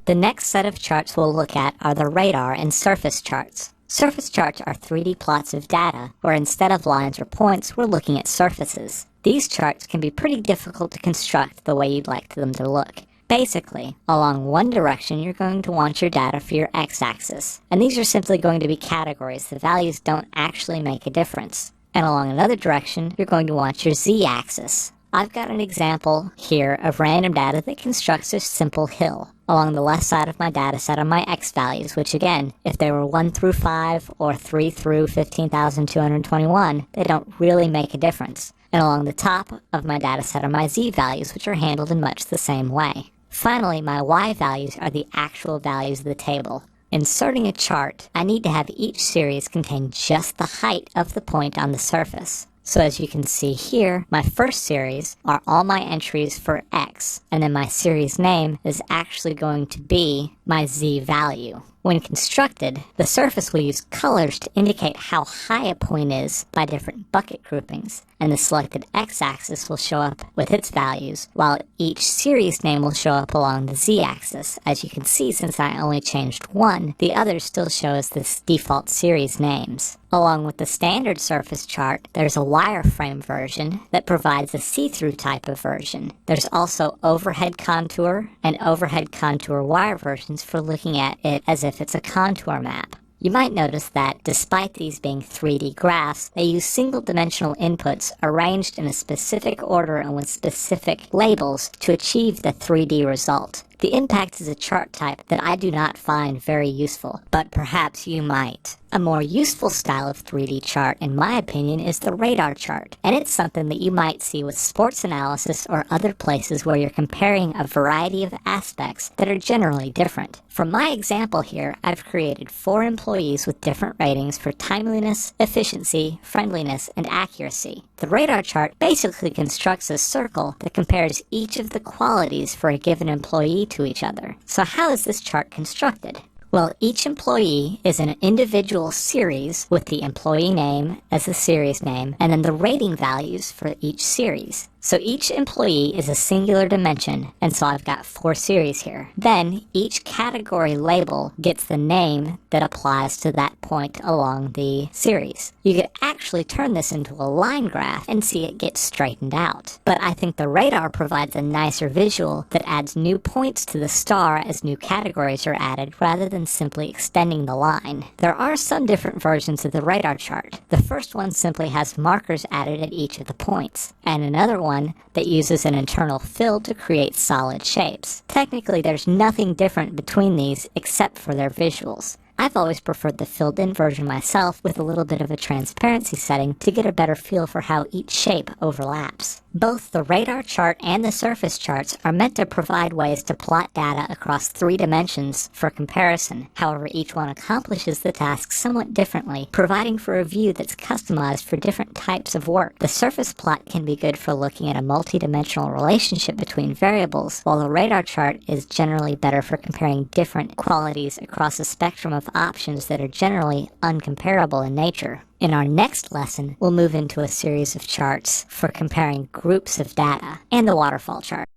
The next set of charts we'll look at are the radar and surface charts. Surface charts are 3D plots of data, where instead of lines or points, we're looking at surfaces. These charts can be pretty difficult to construct the way you'd like them to look. Basically, along one direction you're going to want your data for your x-axis, and these are simply going to be categories. The values don't actually make a difference. And along another direction, you're going to want your z-axis. I've got an example here of random data that constructs a simple hill along the left side of my data set are my x values, which again, if they were 1 through 5 or 3 through 15,221, they don't really make a difference. And along the top of my data set are my z values, which are handled in much the same way. Finally, my y values are the actual values of the table. Inserting a chart, I need to have each series contain just the height of the point on the surface. So as you can see here, my first series are all my entries for x, and then my series name is actually going to be my z value. When constructed, the surface will use colors to indicate how high a point is by different bucket groupings, and the selected x-axis will show up with its values, while each series name will show up along the z-axis. As you can see, since I only changed one, the others still show as the default series names. Along with the standard surface chart, there's a wireframe version that provides a see-through type of version. There's also overhead contour and overhead contour wire versions for looking at it as if it's a contour map. You might notice that despite these being 3D graphs, they use single-dimensional inputs arranged in a specific order and with specific labels to achieve the 3D result. The impact is a chart type that I do not find very useful, but perhaps you might. A more useful style of 3D chart, in my opinion, is the radar chart, and it's something that you might see with sports analysis or other places where you're comparing a variety of aspects that are generally different. For my example here, I've created 4 employees with different ratings for timeliness, efficiency, friendliness, and accuracy. The radar chart basically constructs a circle that compares each of the qualities for a given employee to each other. So how is this chart constructed? Well, each employee is an individual series with the employee name as the series name, and then the rating values for each series. So each employee is a singular dimension, and so I've got 4 series here. Then each category label gets the name that applies to that point along the series. You could actually turn this into a line graph and see it get straightened out. But I think the radar provides a nicer visual that adds new points to the star as new categories are added rather than simply extending the line. There are some different versions of the radar chart. The first one simply has markers added at each of the points, and another one that uses an internal fill to create solid shapes. Technically, there's nothing different between these except for their visuals. I've always preferred the filled-in version myself with a little bit of a transparency setting to get a better feel for how each shape overlaps. Both the radar chart and the surface charts are meant to provide ways to plot data across 3 dimensions for comparison. However, each one accomplishes the task somewhat differently, providing for a view that's customized for different types of work. The surface plot can be good for looking at a multi-dimensional relationship between variables, while the radar chart is generally better for comparing different qualities across a spectrum of options that are generally uncomparable in nature. In our next lesson, we'll move into a series of charts for comparing groups of data and the waterfall chart.